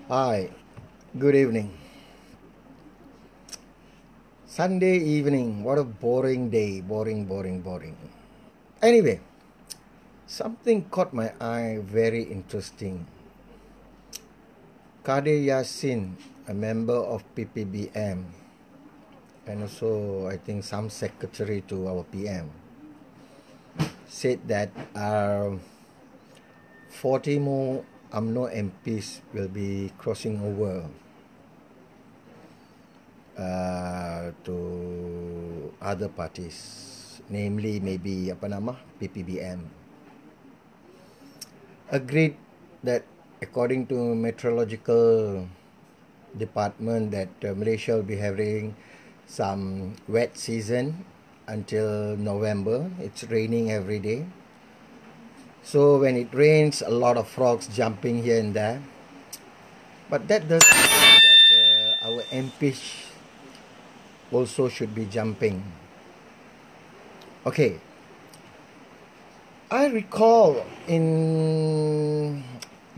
Hi, good evening. Sunday evening, what a boring day. Boring. Anyway, something caught my eye very interesting. Kadir Yassin, a member of PPBM, and also I think some secretary to our PM, said that 40 more UMNO MPs will be crossing over to other parties, namely maybe PPBM. Agreed that according to meteorological department that Malaysia will be having some wet season until November. It's raining every day. So when it rains, a lot of frogs jumping here and there. But that doesn't mean that our MPs also should be jumping. Okay. I recall in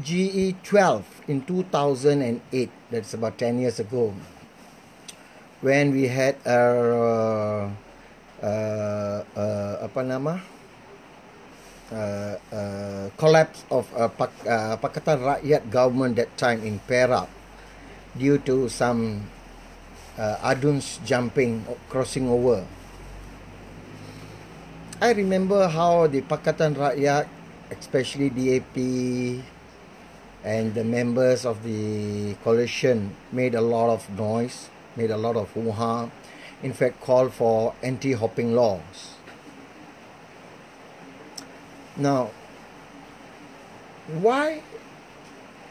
GE 12 in 2008, that's about 10 years ago, when we had collapse of Pakatan Rakyat government that time in Perak due to some aduns jumping, crossing over. I remember how the Pakatan Rakyat, especially DAP and the members of the coalition, made a lot of noise, made a lot of hoo-ha, in fact called for anti-hopping laws. Now, why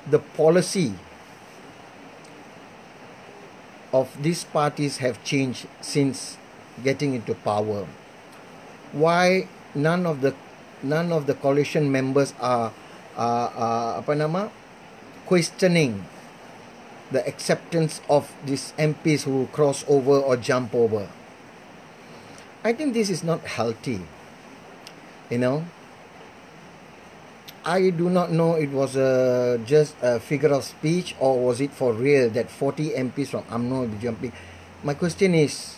the policy of these parties have changed since getting into power? Why none of the coalition members are questioning the acceptance of these MPs who cross over or jump over? I think this is not healthy. I do not know it was just a figure of speech or was it for real that 40 MPs from UMNO will be jumping. My question is,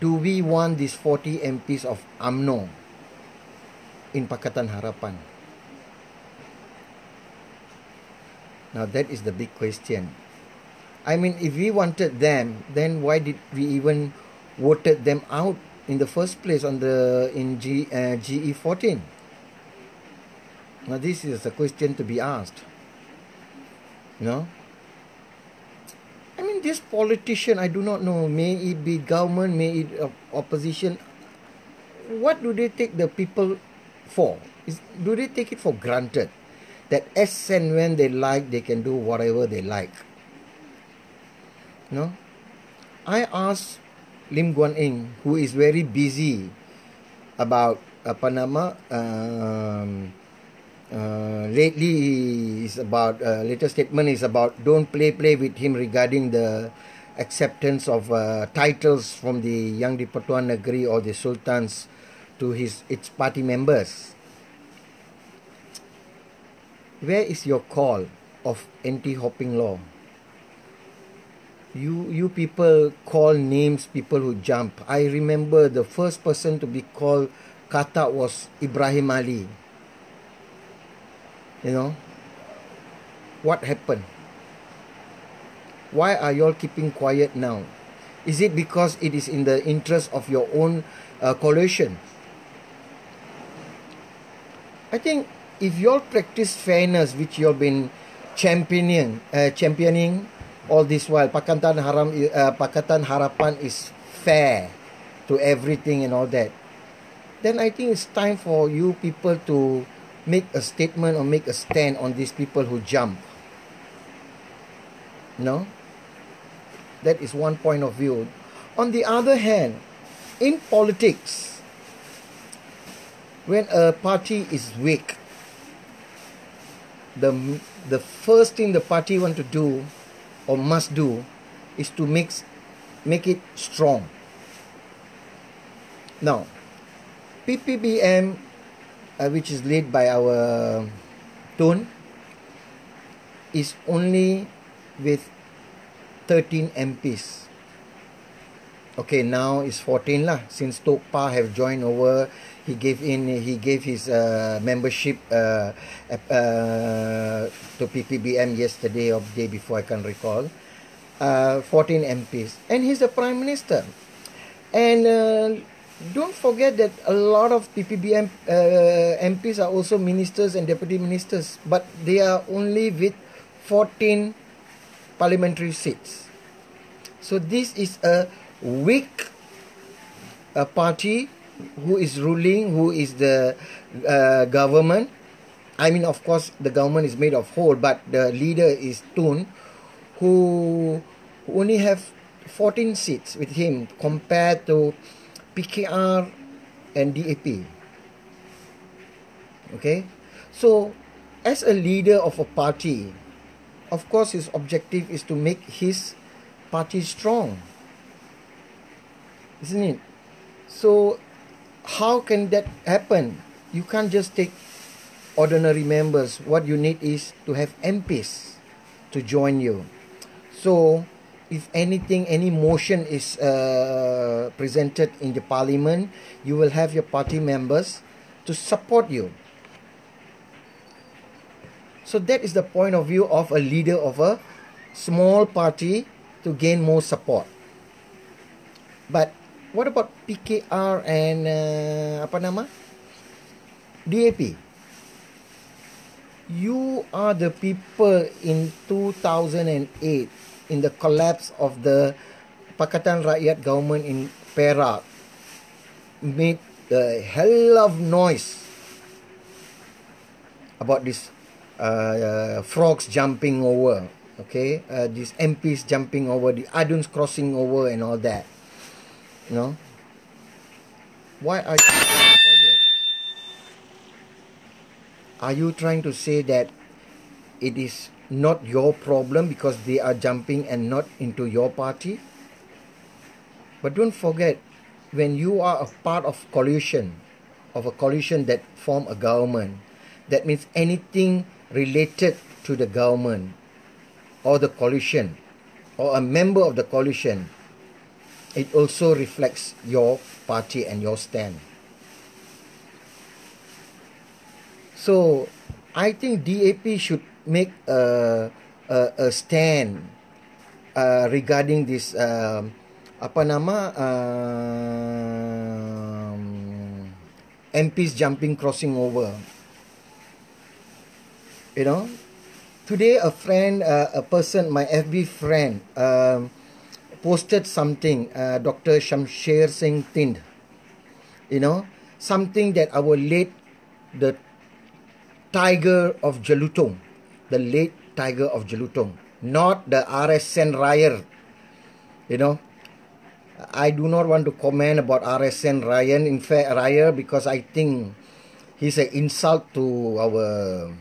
do we want these 40 MPs of UMNO in Pakatan Harapan? Now that is the big question. I mean, if we wanted them, then why did we even voted them out in the first place in GE 14? Now this is a question to be asked. I mean, this politician, I do not know, may it be government, may it opposition, what do they take the people for? Do they take it for granted that as and when they like, they can do whatever they like? I asked Lim Guan Eng, who is very busy about lately is about latest statement is about don't play with him regarding the acceptance of titles from the Yang di-Pertuan Negeri or the sultans to its party members. Where is your call of anti-hopping law? You people call names people who jump. I remember the first person to be called kata was Ibrahim Ali. What happened? Why are you all keeping quiet now? Is it because it is in the interest of your own coalition? I think if you all practice fairness, which you have been championing all this while, Pakatan Harapan is fair to everything and all that, then I think it's time for you people to make a statement or make a stand on these people who jump. That is one point of view. On the other hand, in politics, when a party is weak, the first thing the party want to do or must do is to make it strong. Now, PPBM, which is led by our Tun, is only with 13 MPs. Okay, now it's 14 lah. Since Tok Pa have joined over, he gave his membership to PPBM yesterday or the day before, I can recall. 14 MPs, and he's the Prime Minister. And don't forget that a lot of PPBM MPs are also ministers and deputy ministers, but they are only with 14 parliamentary seats. So this is a weak party who is ruling, who is the government. I mean, of course, the government is made of whole, but the leader is Tun, who only have 14 seats with him compared to PKR and DAP. Okay, so as a leader of a party, of course his objective is to make his party strong, isn't it? So how can that happen? You can't just take ordinary members. What you need is to have MPs to join you. So if anything, any motion is presented in the parliament, you will have your party members to support you. So that is the point of view of a leader of a small party to gain more support. But what about PKR and DAP? You are the people in 2008, in the collapse of the Pakatan Rakyat government in Perak, made a hell of noise about this frogs jumping over, okay, these MPs jumping over, the Aduns crossing over and all that. You know, why are you quiet? Are you trying to say that it is not your problem because they are jumping and not into your party? But don't forget, when you are a part of a coalition that form a government, that means anything related to the government or the coalition or a member of the coalition, it also reflects your party and your stand. So I think DAP should make a stand regarding this MPs jumping, crossing over. You know, today a friend, a person, my FB friend, posted something, Dr. Shamsher Singh Tind, you know, something that our late, the Tiger of Jelutong, the late Tiger of Jelutong, not the RS Sen Raya. You know, I do not want to comment about RS Sen Raya, in fact, Raya, because I think he's an insult to our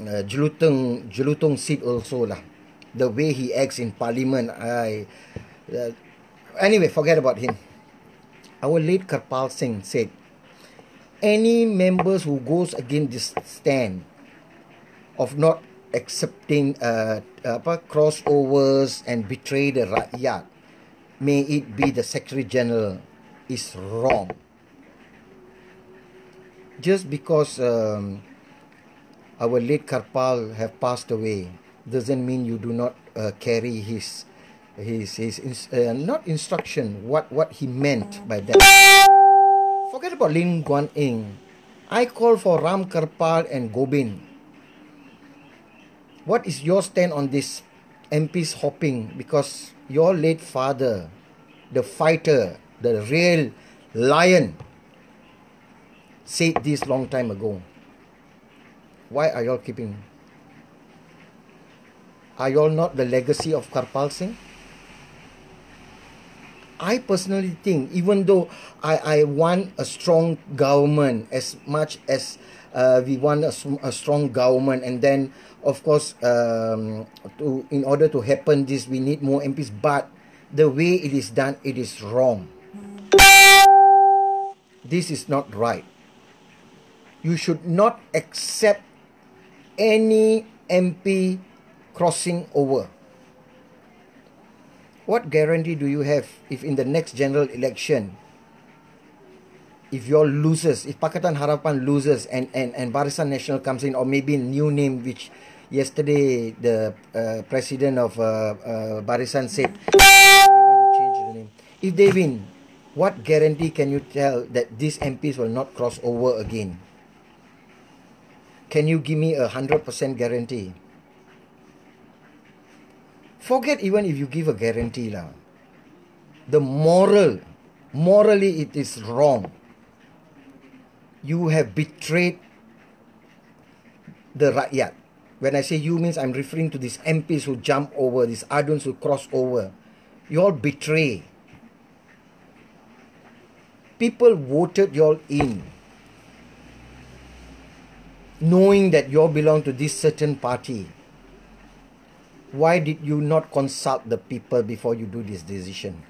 Jelutong seat also lah. The way he acts in parliament, anyway, forget about him. Our late Karpal Singh said, any members who goes against this stand of not accepting crossovers and betray the rakyat, may it be the Secretary General, is wrong. Just because our late Karpal have passed away doesn't mean you do not carry his not instruction, what he meant by that. Forget about Lim Guan Eng. I call for Ram Karpal and Gobind. What is your stand on this MPs hopping? Because your late father, the fighter, the real lion, said this long time ago. Why are y'all keeping? Are y'all not the legacy of Karpal Singh? I personally think, even though I want a strong government as much as we want a strong government, and then of course in order to happen this we need more MPs, but the way it is done, it is wrong. This is not right. You should not accept any MP crossing over. What guarantee do you have if in the next general election, if you all loses, if Pakatan Harapan loses and Barisan Nasional comes in, or maybe a new name which yesterday the president of Barisan said they want to change the name. If they win, what guarantee can you tell that these MPs will not cross over again? Can you give me 100% guarantee? Forget even if you give a guarantee lah. The morally it is wrong. You have betrayed the rakyat. When I say you means I'm referring to these MPs who jump over, these Aduns who cross over. You all betray. People voted you all in, knowing that you all belong to this certain party. Why did you not consult the people before you do this decision?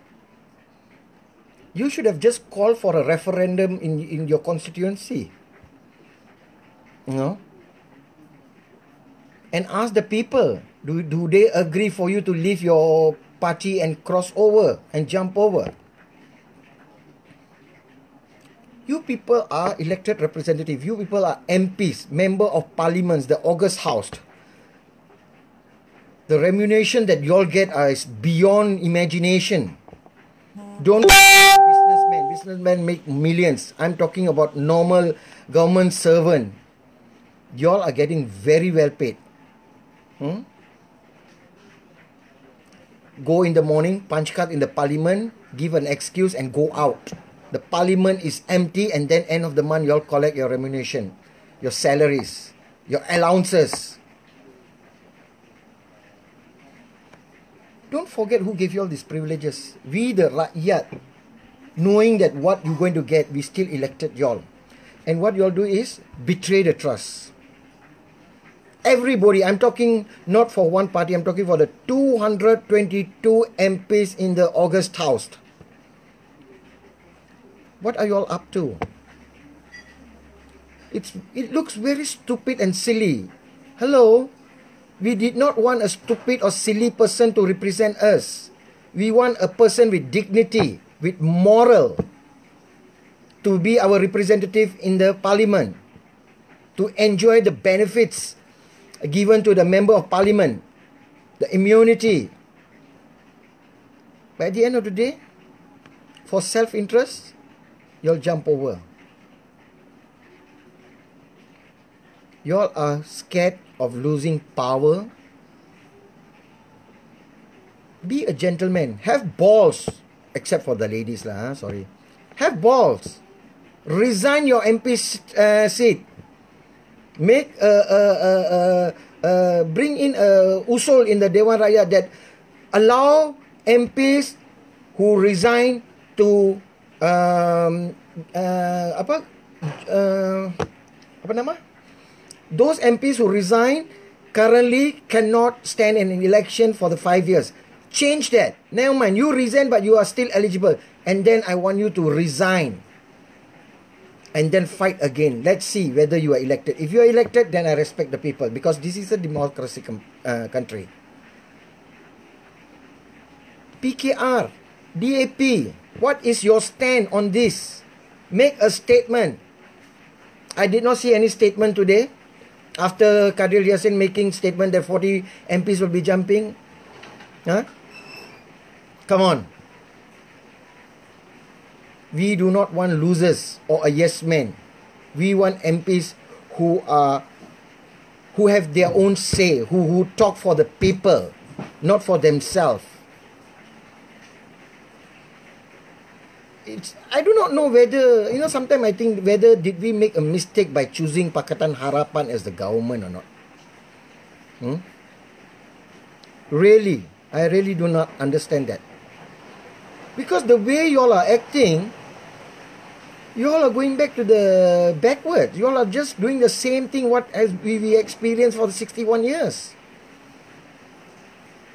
You should have just called for a referendum in your constituency. You know? And ask the people, do they agree for you to leave your party and cross over and jump over? You people are elected representatives. You people are MPs, member of parliaments, the August House. The remuneration that you all get is beyond imagination. Don't businessmen. Businessmen make millions. I'm talking about normal government servant. You all are getting very well paid. Go in the morning, punch card in the parliament, give an excuse and go out. The parliament is empty, and then end of the month you all collect your remuneration, your salaries, your allowances. Don't forget who gave you all these privileges. We the rakyat, knowing that what you're going to get, we still elected y'all. And what y'all do is betray the trust. Everybody, I'm talking not for one party, I'm talking for the 222 MPs in the August House. What are you all up to? It looks very stupid and silly. Hello? We did not want a stupid or silly person to represent us. We want a person with dignity, with moral, to be our representative in the parliament, to enjoy the benefits given to the member of parliament, the immunity. But at the end of the day, for self-interest, you'll jump over. Y'all are scared of losing power. Be a gentleman. Have balls. Except for the ladies lah, sorry. Have balls. Resign your MP seat. Make bring in a usul in the Dewan Rakyat that allow MPs who resign to those MPs who resign currently cannot stand in an election for the 5 years. Change that. Never mind, you resign but you are still eligible. And then I want you to resign. And then fight again. Let's see whether you are elected. If you are elected, then I respect the people. Because this is a democracy country. PKR, DAP, what is your stand on this? Make a statement. I did not see any statement today. After Kadril Yassin making statement that 40 MPs will be jumping. Huh? Come on. We do not want losers or a yes man. We want MPs who have their own say, who talk for the people, not for themselves. I do not know whether, sometimes I think whether did we make a mistake by choosing Pakatan Harapan as the government or not. Really, I really do not understand that. Because the way you all are acting, you all are going back to the backwards. You all are just doing the same thing what as we experienced for the 61 years.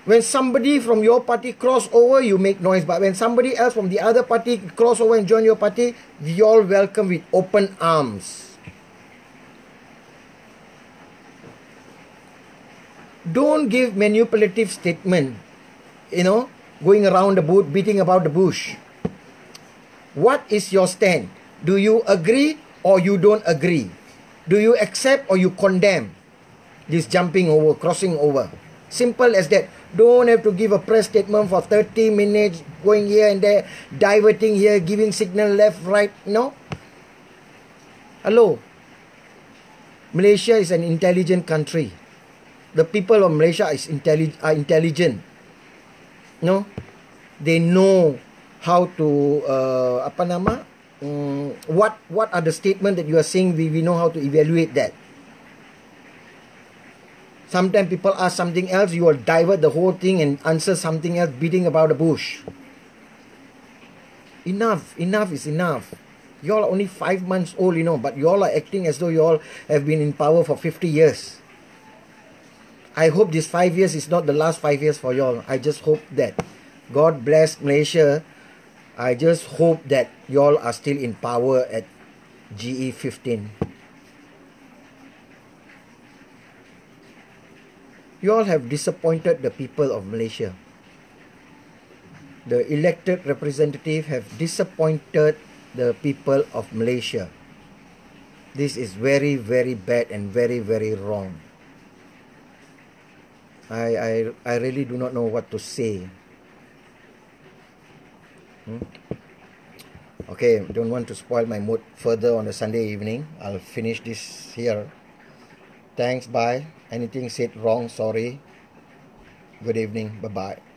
When somebody from your party cross over, you make noise. But when somebody else from the other party cross over and join your party, you all welcome with open arms. Don't give manipulative statement. going around the bush, beating about the bush. What is your stand? Do you agree or you don't agree? Do you accept or you condemn this jumping over, crossing over? Simple as that. Don't have to give a press statement for 30 minutes, going here and there, diverting here, giving signal left, right. No. Hello. Malaysia is an intelligent country. The people of Malaysia are intelligent. No. They know how to what are the statements that you are saying. We know how to evaluate that. Sometimes people ask something else, you will divert the whole thing and answer something else, beating about the bush. Enough is enough. You all are only 5 months old, but you all are acting as though you all have been in power for 50 years. I hope this 5 years is not the last 5 years for you all. I just hope that God bless Malaysia. I just hope that you all are still in power at GE 15. You all have disappointed the people of Malaysia. The elected representatives have disappointed the people of Malaysia. This is very, very bad and very, very wrong. I really do not know what to say. Okay, don't want to spoil my mood further on a Sunday evening. I'll finish this here. Thanks, bye. Anything said wrong, sorry. Good evening, bye-bye.